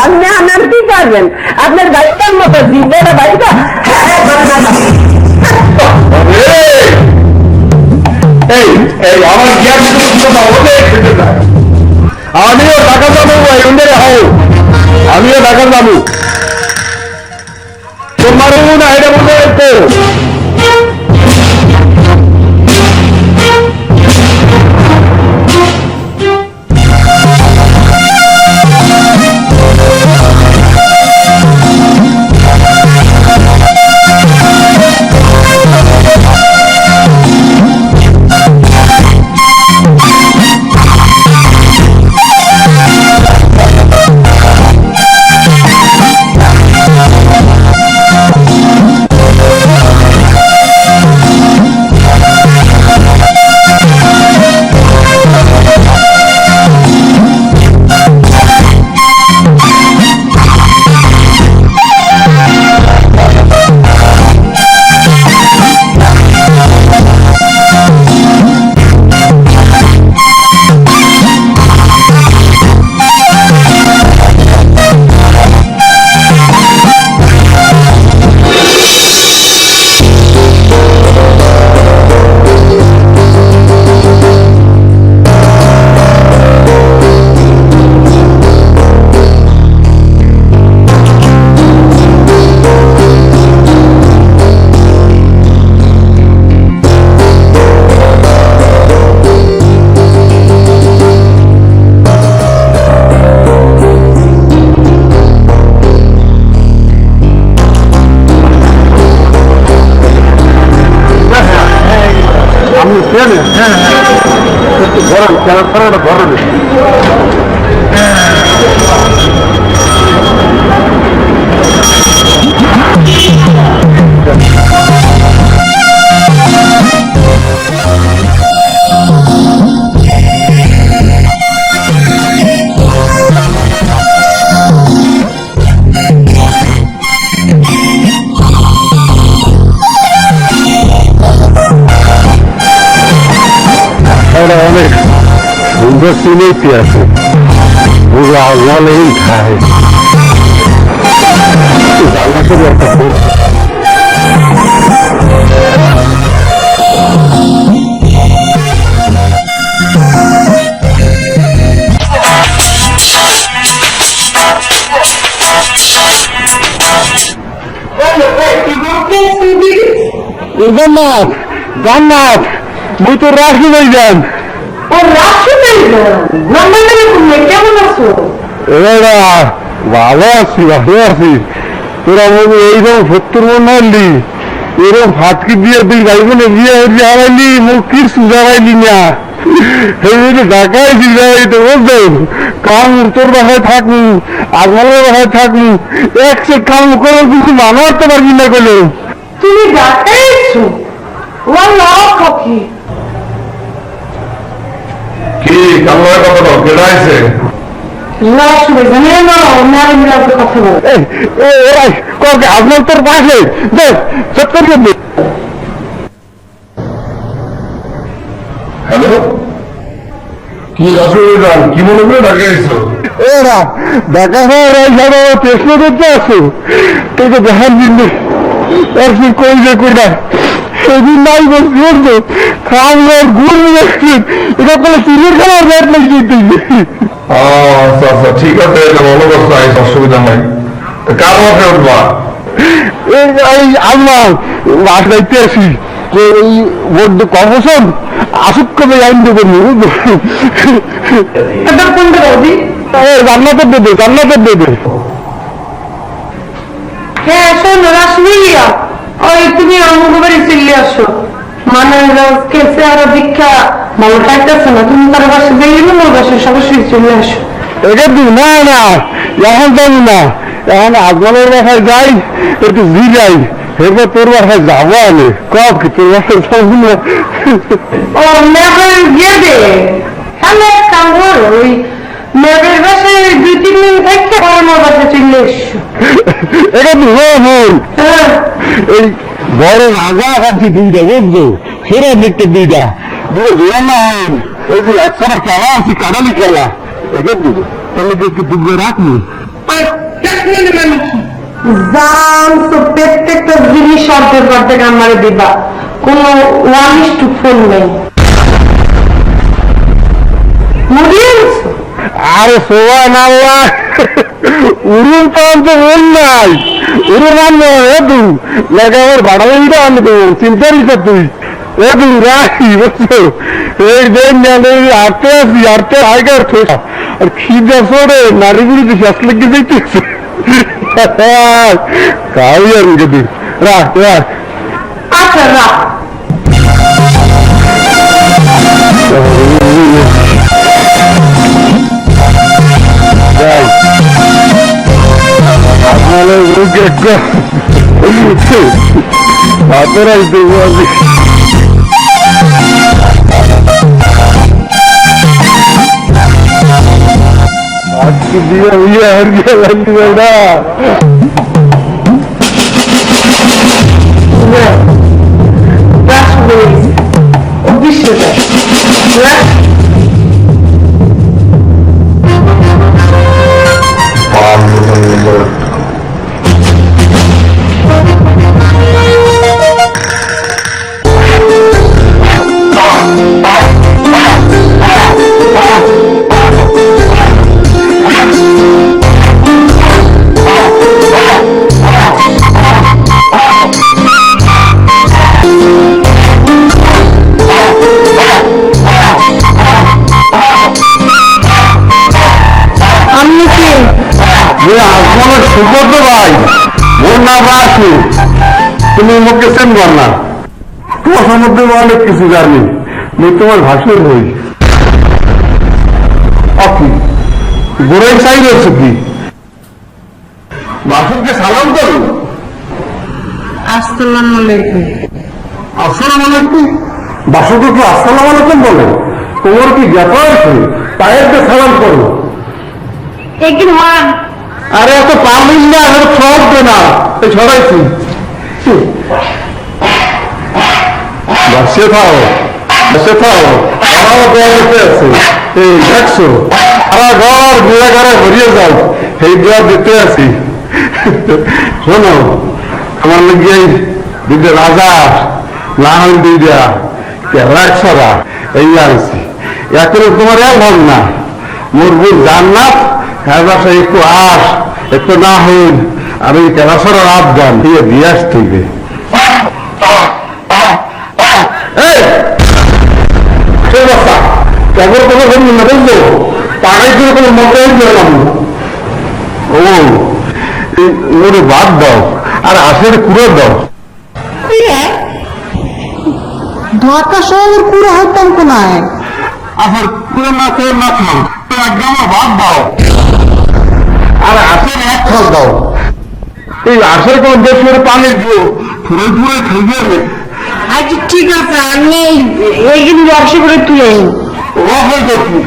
আপনি আপনার কি করবেন? আপনার বাড়িটার মতো জিব্বাটা বাড়িটা এই এই আমার জ্ঞান আমিও ঢাকা যাবো, আমিও ঢাকা যাবো। তোমার না এটা মনে হতো অনেক সুন্দর সিনেটি আছে, পুরো আওয়াল জানলা করে একটা ফোন। জান্নাত জান্নাত মুই তো রাখি নাই যান ও রাখি নাই কেমন আছো? এরা ভালো আছি তোরা মনে এইরকম 70 মন হারলি এরকম ফাটকি দিয়ে তুই গাইবনে বিয়ে হয়ে হারাইলি মুখ কিছু জানাইলি না ঢাকায় দিই তো বলতো কাম তোর বাসায় থাকবো আগমালের বাসায় থাকবো একশো কাম করে কিছু মানতে পারবি না করলো তুমি ঢাকায় এসছো? কি কি কামলার কথা তো কেডা আইছে? আপনার তোর পাশে হ্যালো, কি অসুবিধা? কি মনে করে ঢাকা আইছো? এরা দেখা হয় প্রশ্ন করতে আসো তোকে দেখার দিন একদিন কই যে কইরা সেদিন নাই বলছো খাওয়ার গুড় নিয়ে এটা কোনো চুরির খেলার ব্যাট লাগছে আচ্ছা আচ্ছা, ঠিক আছে, এটা ভালো কথা, অসুবিধা নাই। কার মাঠে উঠবা? এই আমার মাঠ রাইতে আসি যে এই বড্ড কর্মসন আসুক কবে আইন দেবেন জান্নাতের দেবে হ্যাঁ শোনো রাসমিয়া, ওই তুমি অঙ্গ বাড়ি চলে আসো, মানে চেহারা দীক্ষা ভালো থাকতেছে না, তুমি তার বাসে বেরিয়ে মোর বাসে সরাসরি চলে আসো। এটা দিন না না এখন যাবো না, এখন আগমনের বাসায় যাই একটু যাই এরপর তোর বাসায় যাবো আমি কব কি তোর বাসায় যাবো না ও মেয়ের গিয়ে দে তাহলে এক কাম করো, ওই মেয়ের বাসে 2-3 দিন থাকতে পরে মোর বাসে চলে এসো। এটা দিন হ্যাঁ এই বড় রাজা আছি দুইটা বুঝছো সেরা দেখতে দুইটা ওই যে একসাথে খেলা আছি কাটালি খেলা এটা দিব তাহলে একটু দুপুরে রাখবি জান তো প্রত্যেকটা জিনিস অর্ধেক আমারে দিবা, কোনো 1:4 নেই। আরে সোয়া না উড়ুন পান তো বল নাই উড়ুন আনবো এদু লাগে আমার ভাড়ালিটা আনবো চিন্তার হিসাব তুই এদু রাখি বুঝছো এই দিন আটতে আসি আটতে আগের ঠোসা আর খিদে সরে নারীগুলি তো শেষ লেগে দেখতেছে কাউ আর যদি রাখ রাখ আচ্ছা রাখ। যাই আপনার হাতেরাই দেবো আমি আজকে দিয়ে ইয়ে আর গেলাম না সুব্রত ভাই ওর নাম রাখু তুমি মুখে সেন কর না তোমার সম্বন্ধে অনেক কিছু জানি আমি তোমার ভাষণ হই আপনি গোড়াই চাই রয়েছে কি ভাষণকে সালাম করো আসসালামু আলাইকুম। আসসালাম আলাইকুম বাসুকে কি আসসালাম আলাইকুম বলে তোমার কি জ্ঞাত আছে তাইকে সালাম করো একদিন মান আরে এত পারলিস না এখন সব দে না ছড়াইছি বসে থাও বসে থাও আমারও আছে এই দেখছো সারা ঘর ঘুরে ঘরে ভরিয়ে যাও সেই দোয়া দিতে আছি। শোনো, আমার লগে দুইটা রাজা না হল দুইটা কেলা ছড়া এই আনছি। এখন তোমার ভাব না মোর বোন জান্নাত হ্যাঁ বাসায় একটু আস একটু না হইল আর ওই কেলা ছড়ার আফগান দিয়ে দিয়ে আসতে হবে। কেবল কোনো বলবো না বলবো তারাই করে কোনো মতাই দিলাম। ও ওরে বাদ দাও আর আসলে কুড়ে দাও। ঢাকা শহরের পুরো হতাম কোনায় আসার কুড়ে না খেয়ে না খাও তো একদম বাদ দাও আর আসের এক খাও দাও। এই আসের কোন দেশ করে পানি দিও ফুরে ফুরে খেয়ে যাবে। আচ্ছা ঠিক আছে আমি এইগুলো ব্যবসা করে তুলে রসের দেখি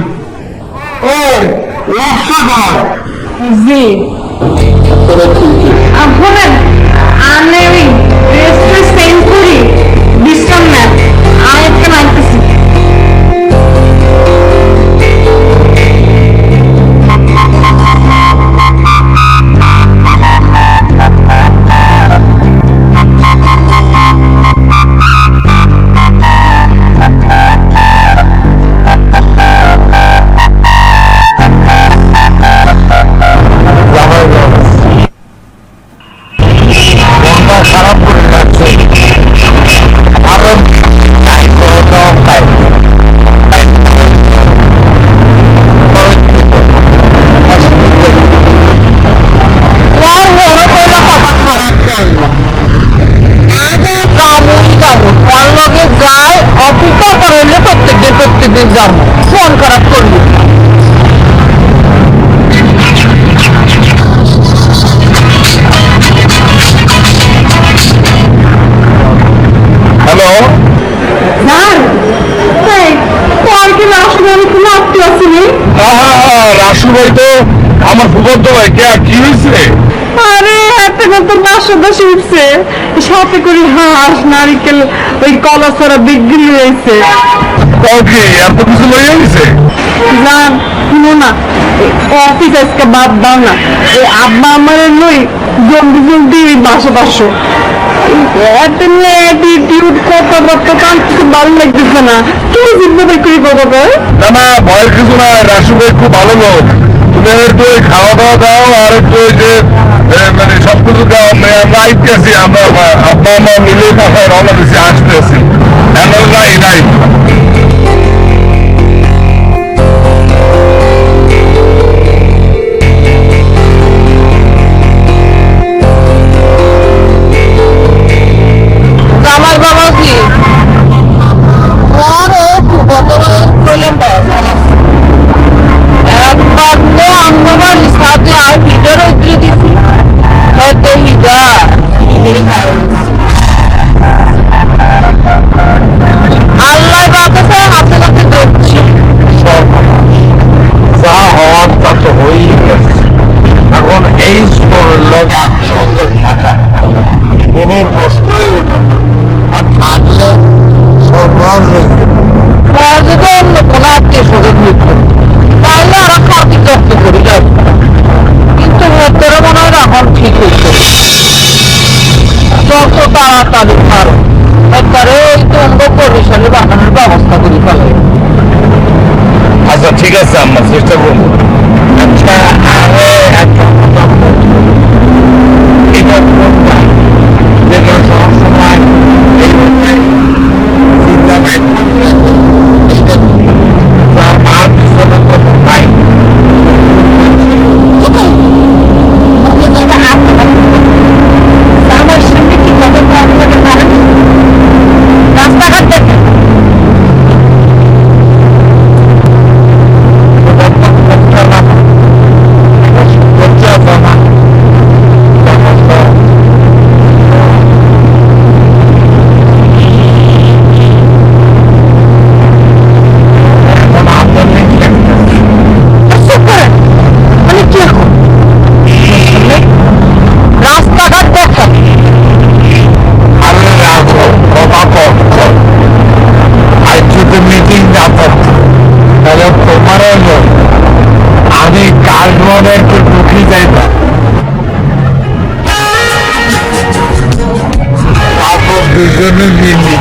ও রসটা দাও। জি আপনার আমি ওই ড্রেসটা সেন্ড করি বিশ্রাম নেন আমি একটা নামতেছি। খারাপ করে যাচ্ছে আরো প্রত্যেকদিন যাবো ফোন খারাপ করবি। হ্যালো রাসু ভাই তো আমার ভূগন্ত ভাই কি হয়েছে? আরে একটা নতুন বাসা উঠছে সাথে করে হাঁস নারিকেল ওই কলা ছড়া বিক্রি হয়েছে। ওকে এত কিছু লইয়া গেছে জান শুনো না অফিস আজকে বাদ দাও না এই আব্বা আমার লই জলদি জলদি ওই বাসো এত নিয়ে অ্যাটিটিউড কথাবার্তা কান কিছু ভালো লাগতেছে না কি জিজ্ঞাসা করি কথা না না ভয়ের কিছু না রাসু ভাই খুব ভালো লোক। তুমি একটু ওই খাওয়া দাওয়া দাও আর একটু ওই যে মানে সবকিছু দাও আমরা আইতেছি আমরা আব্বা মা মিলে মাথায় রওনা দিচ্ছি আসতেছি এখন নাই আমার বাবা কি একবার তো আমার সাথে আর ভিতরে উঠে দিছি হয়তো হিজা আল্লাহ বাতাসে হাতে হাতে দেখছি যা হওয়ার তা তো হয়েই গেছে। এখন এই স্তরের লোক একসঙ্গে থাকা কোনো প্রশ্নই ওঠে না। আর থাকলে সর্বনাশ হয়ে যাবে। যদি অন্য কোনো আত্মীয় স্বজন মিত্র তাহলে আর খাতি যত্ন করি যাবে কিন্তু ভেতরে মনে হয় এখন ঠিক হয়েছে যত তাড়াতাড়ি পারো একবারে ওই তুঙ্গ পরিশালী বানানোর ব্যবস্থা করি ফেলে। আচ্ছা ঠিক আছে আমরা চেষ্টা করবো। আচ্ছা আরো একটা কথা বলবো। এটা কোনটা যেটা সবসময় এইভাবে চিন্তা নাই করলে এটা তার আর পিছনে কোনো নাই। আমার সামনে কি কথা রাস্তাঘাট দেখে কথা আমার একটু ঢুকি যাইবা আপন দুজনে মিলি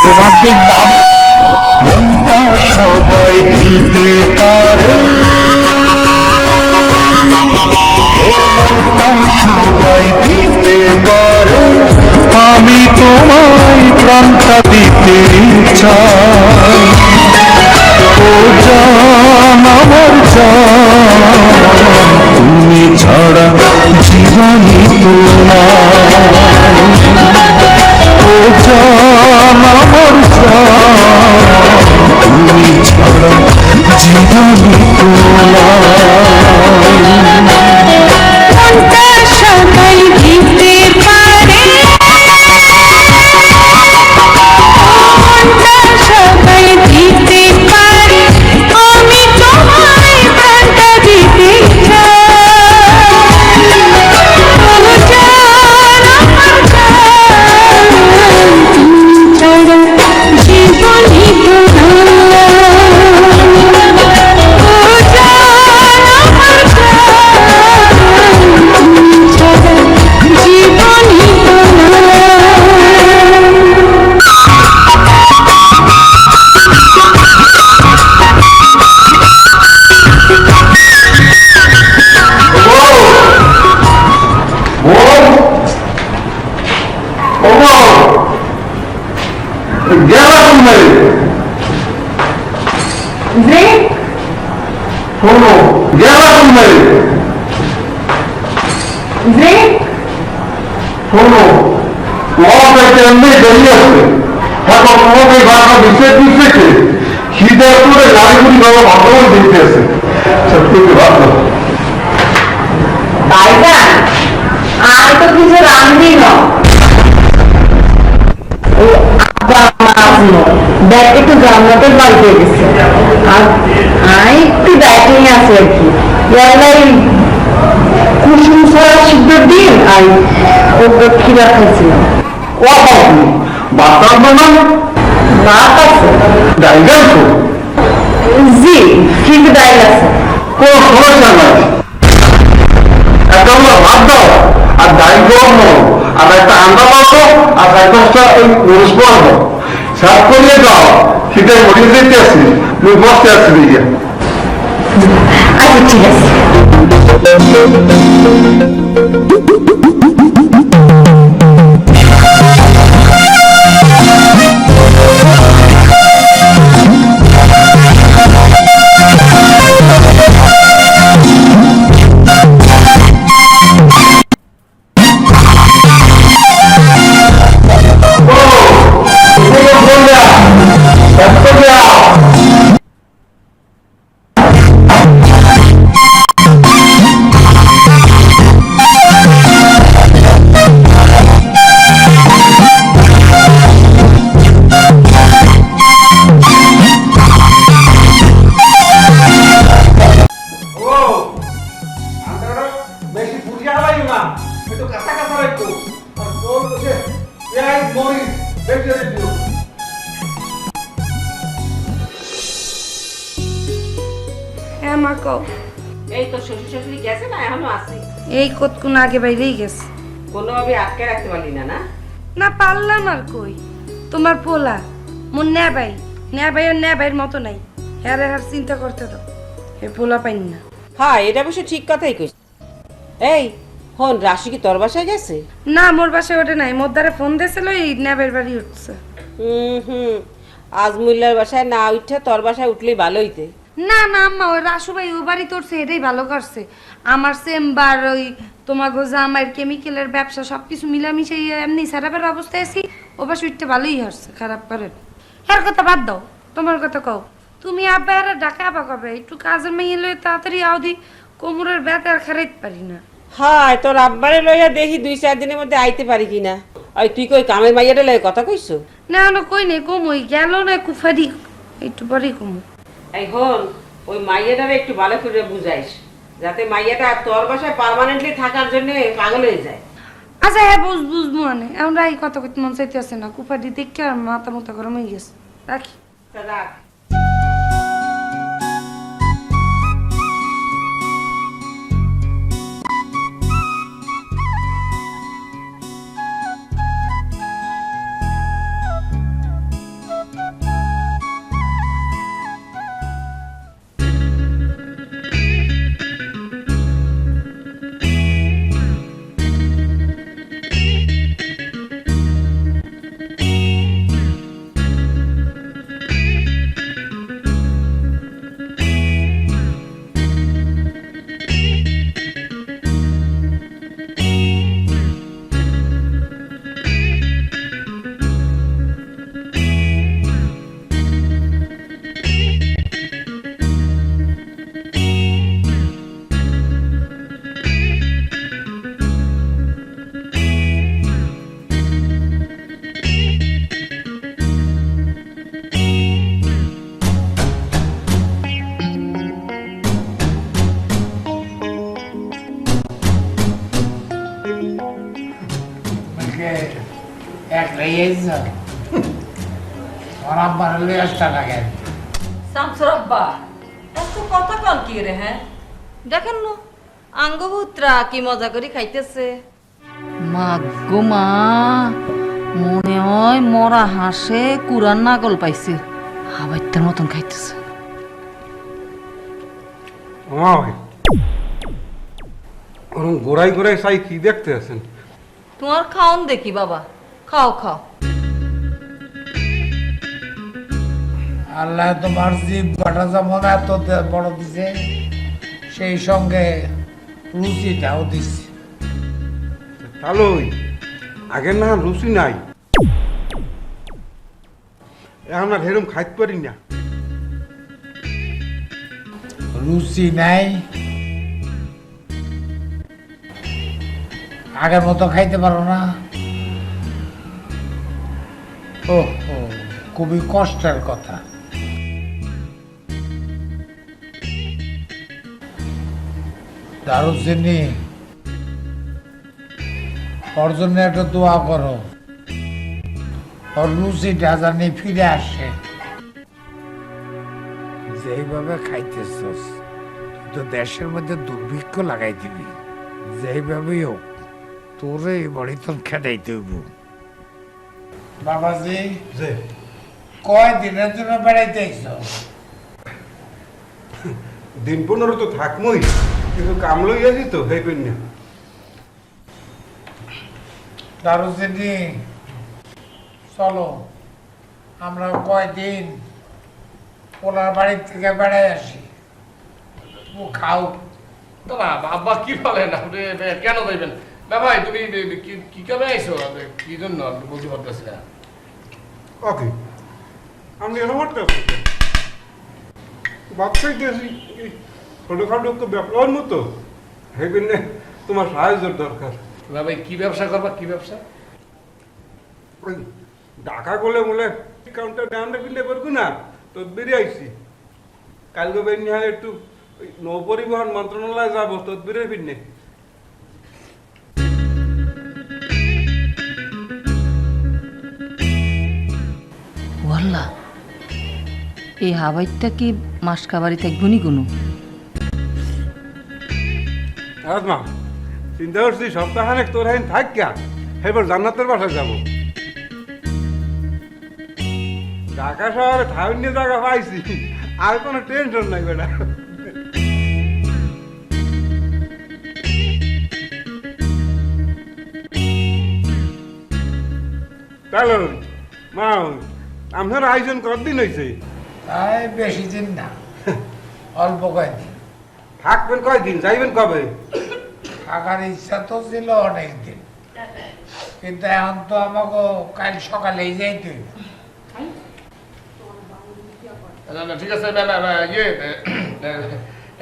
রোমান্টিক নাম সবাই দিতে পারে সবাই দিতে পারে আমি তোমায় প্রাণটা দিতে চাই ও জান আমার জান তুমি ছাড়া জীবনী তোমার ও জান আমার জান তুমি ছাড়া জীবনী তোমার সবাই দিতে পারে সবাই দিতে পারে আমি তোমায় প্রাণটা দিতে জীবনী ভাইজান আর তো কিছু রান্ধি না দেখ একটু জান্নাতের বাড়িতে গেছে আর একটু ডাইটিং আছে আর কি কুসুম ছড়া সিদ্ধ ডিম আর খিরা খাইছিলাম বাতাস বানানো ভাত আছে ডাইগার তো জি কিন্তু ডাইল আছে কোনো সমস্যা নাই একটা হলো ভাত দাও আর ডাইল খাওয়ানো আর একটা আন্ডা পাবো আর চার পাঁচটা ওই রোজ পাবো সাফ করিয়ে দাও সেটাই মরিয়ে দিতে আসি তুমি বসতে আসছি দিকে আচ্ছা ঠিক আছে বেশি বুঝে হারাই না একটু কাঁচা কাঁচা রাখতো আর তোর বসে পেঁয়াজ মরিচ বেশি দিও হ্যাঁ মা কও এই তো শ্বশুর শাশুড়ি গেছে না এখনো আছে এই কতক্ষণ আগে বাইরেই গেছে কোনোভাবে আটকে রাখতে পারলি না না না পারলাম আর কই তোমার পোলা মোর নেবাই আর নেবাইয়ের মতো নাই হ্যাঁ হার চিন্তা করতে দাও হে পোলা পাইন না হ্যাঁ এটা অবশ্য ঠিক কথাই কইস এই হন রাশি কি তোর বাসায় গেছে না মোর বাসায় ওঠে নাই মোর দ্বারা ফোন দিয়েছিল এই নেবাইয়ের বাড়ি উঠছে হুম আজমুল্লার বাসায় না উঠে তোর বাসায় উঠলেই ভালো হইতে না না আম্মা ওই রাসু ভাই ও বাড়ি তোরছে এটাই ভালো করছে আমার চেম্বার ওই তোমার জামাইয়ের কেমিক্যালের ব্যবসা সবকিছু মিলামিশে এমনি সারাবার অবস্থায় আছি ও বাস উঠতে ভালোই হচ্ছে খারাপ করেন এর কথা বাদ দাও তোমার কথা কও তুমি আব্বা আর ডাকা আবা কবে একটু কাজের মেয়ে লয়ে তাড়াতাড়ি আও দি কোমরের ব্যথা আর খারাইতে পারি না হ্যাঁ তোর আব্বারে লইয়া দেখি 2-4 দিনের মধ্যে আইতে পারি কিনা ওই তুই কই কামের মাইয়াটা লয়ে কথা কইছো না না কই নেই কমই গেল না কুফারি একটু পরেই কমু। এখন ওই মাইয়াটারে একটু ভালো করে বুঝাইস, যাতে মাইয়াটা তোর বাসায় পার্মানেন্টলি থাকার জন্য পাগল হয়ে যায়। আচ্ছা হ্যাঁ বুঝবো মানে আমরা এই কথা কইতে মন চাইতে আছে না, কুপাটি দেখে আর মাথা মতো গরম হয়ে গেছে। রাখি। রাখ। এক রেয়েছ ওর আব্বার লই আসতে লাগে। শামসুর আব্বা এত কথা কন কি রে? হ্যাঁ দেখেন না আঙ্গভূত্রা কি মজা করে খাইতেছে। মা গো মা, মনে হয় মরা হাসে কুরান নাগল পাইছে, হাবাইতার মতন খাইতেছে। ওরকম গোড়াই গোড়াই চাই কি দেখতে আছেন? তোমার খাওন দেখি বাবা, খাও খাও। আল্লাহ তোমার জীব কাটা যেমন এত বড় দিছে, সেই সঙ্গে রুচিটাও দিচ্ছে। তাহলে আগের না রুচি নাই, এখন আর হেরম খাইতে পারি না। রুচি নাই, আগের মতো খাইতে পারো না। ও খুবই কষ্টের কথা। দারুচিনি ওর জন্য একটা দোয়া করো, ওর রুচিটা জানি ফিরে আসে। যেইভাবে খাইতেছস তো দেশের মধ্যে দুর্ভিক্ষ লাগাই দিবি, যেইভাবেই হোক তোরে এই বাড়ি তোর খেটাইতে হইব। বাবাজি কয় দিনের জন্য বেড়াইতে আইছ? দিন 15 তো থাকমই, কিন্তু কাম লইয়াছি তো হেই না। দারুচিনি চলো আমরা কয়দিন ওনার বাড়ির থেকে বেড়াই আসি, ও খাও। না আব্বা কি বলেন আপনি? কেন যাইবেন? ভাই তুমি কি কামে আইছো? কি জন্য আমি বুঝতে পারতেছি না। ওকে আমি এরকম করতে বাচ্চাই দিয়েছি ছোটখাটো তো ব্যবসার মতো হেবেন না, তোমার সাহায্যের দরকার। ভাই কি ব্যবসা করবা? কি ব্যবসা? ওই ঢাকা করলে বলে কাউন্টার ডাউন কিনতে পারবো না, তো বেরিয়ে আইছি। কালকে বেরিয়ে একটু নৌ পরিবহন মন্ত্রণালয়ে যাবো, তো বেরিয়ে ফিরনে। ওয়াল্লা এই হাবাইটা কি মাসকা বাড়ি থাকবনি কোনো? মা চিন্তা করছি সপ্তাহখানেক তোর হাইন থাক গা, এবার জান্নাতের বাসায় যাবো। ঢাকা শহরে ঠাউন্য জায়গা পাইছি, আর কোনো টেনশন নাই বেটা। তাহলে মা আপনার আয়োজন কতদিন হয়েছে? তাই বেশি দিন না, অল্প কয়দিন। থাকবেন কয়দিন, যাইবেন কবে? থাকার ইচ্ছা তো ছিল অনেক দিন, কিন্তু এখন তো আমাকে কাল সকালেই যাইতে হইব। না ঠিক আছে,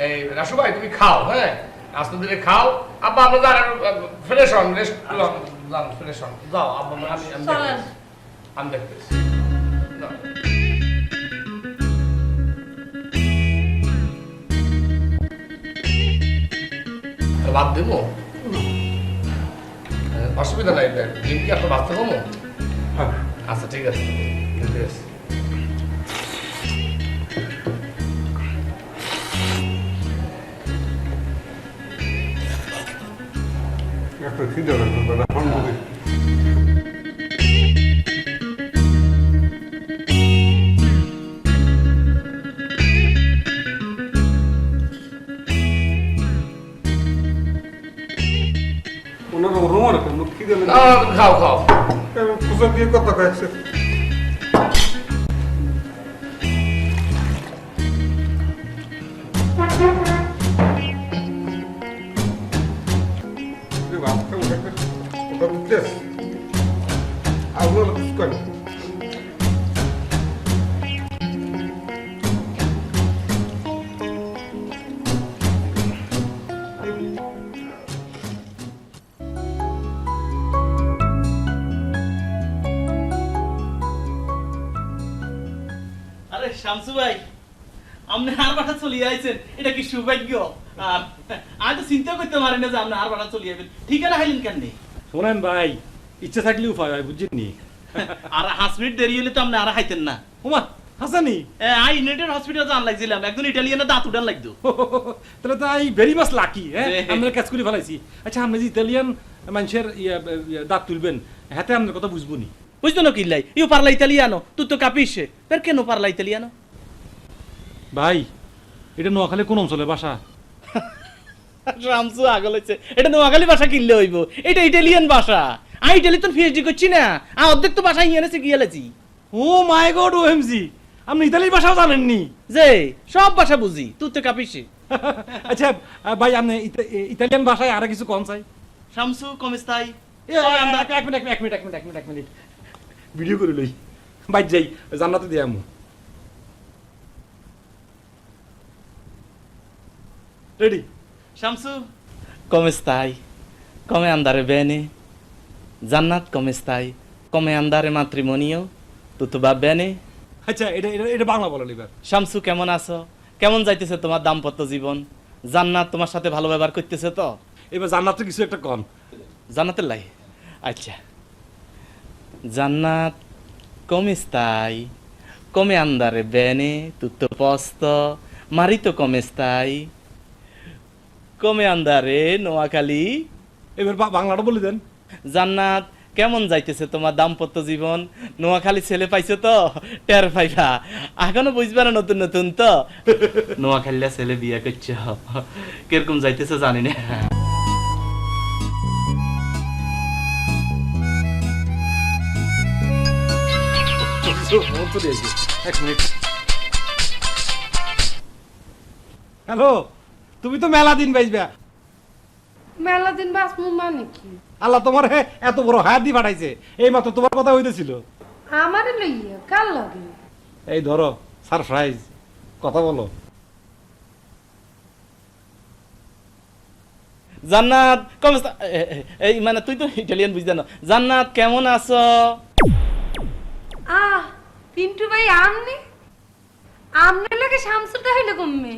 এই রাসু ভাই তুমি খাও, হ্যাঁ আস্তে ধীরে খাও। আব্বা আমরা ফ্রেশ হন, রেস্ট ফ্রেশ হন, যাও আব্বা। আমি দেখতেছি। বাদ দেবো অসুবিধা নাই ডিম কি আপনার বাঁচতে কমো আচ্ছা ঠিক আছে ঠিক আছে একটা খিদে লাগবে ফোন করি ওনার ওরম আর কেন খিদে লাগবে খাও খাও কুসা দিয়ে কথা কয়েছে আরে শামসু ভাই আপনি আর বাসা চলিয়ে আইছেন এটা কি সৌভাগ্য আমি তো চিন্তা করতে পারি না যে আপনি আর বাসা চলিয়ে যাবেন ঠিকানা হাইলেন কেন নেই শোনেন ভাই ইচ্ছা থাকলে উপায় হয় বুঝছেন আর 5 মিনিট দেরি হলে তো আপনি আর হাইতেন না ওমা হাসানি আই ইউনাইটেড হসপিটাল যান লাগছিলাম একজন ইটালিয়ানের দাঁত উঠান লাগতো তাহলে তো আই ভেরি মাচ লাকি হ্যাঁ জি। আমরা কাজ করে ফেলাইছি আচ্ছা আপনি যে ইতালিয়ান মানুষের দাঁত তুলবেন হাতে আপনার কথা বুঝবো নি বুঝতো না কি লাই ইউ পারলা ইতালিয়ানো তুই তো কাপিসে per che non parla italiano ভাই এটা নোয়াখালী কোন অঞ্চলে বাসা শামসু আগল হচ্ছে এটা নোয়াখালী ভাষা কিনলে হইব এটা ইটালিয়ান ভাষা আমি ইটালি তো পিএইচডি করছি না আমি অর্ধেক তো ভাষা ইংরেজি গিয়েছি ও মাই গড ওএমজি আপনি ইতালির ভাষাও জানেননি যে সব ভাষা বুঝি তুই তো কাপিসে আচ্ছা ভাই আপনি ইতালিয়ান ভাষায় আর কিছু কম চাই শামসু কমিস্তাই এক মিনিট ভিডিও করে লই বাইর যাই জান্নাতে দিয়ে আমু ready Shamsu, come stai? Come andare bene? Jannat, come stai? Come andare matrimonio? Tutto va bene? আচ্ছা এটা বাংলা বলো লিবার শামসু কেমন আছো? কেমন যাইতেছে তোমার দাম্পত্য জীবন? জান্নাত তোমার সাথে ভালো ব্যবহার করতেছে তো? এবার জান্নাতে কিছু একটা কন জান্নাতের লাই আচ্ছা জান্নাত come stai? Come andare bene? Tutto posto? Marito come stai? Come andare Noakhali এবার বাংলাটা বলে দেন জান্নাত কেমন যাইতেছে তোমার দাম্পত্য জীবন নোয়াখালী ছেলে পাইছো তো টের পাইবা এখনো বুঝবা না নতুন নতুন তো নোয়াখালীরা ছেলে বিয়ে করছে কিরকম যাইতেছে জানি না এক মিনিট হ্যালো তুমি তো মেলা দিন বাইজবা মেলা দিন বাঁচমু মানে কি আল্লাহ তোমার এত বড় হাত দিয়ে পাঠাইছে এই মাত্র তোমার কথা হইতেছিল আমারে লইয়া কার লাগে এই ধরো সারপ্রাইজ কথা বলো জান্নাত কম এই মানে তুই তো ইটালিয়ান বুঝতে না জান্নাত কেমন আছো পিন্টু ভাই আমনে আমনে লাগে শামসুটা হইলো কমবে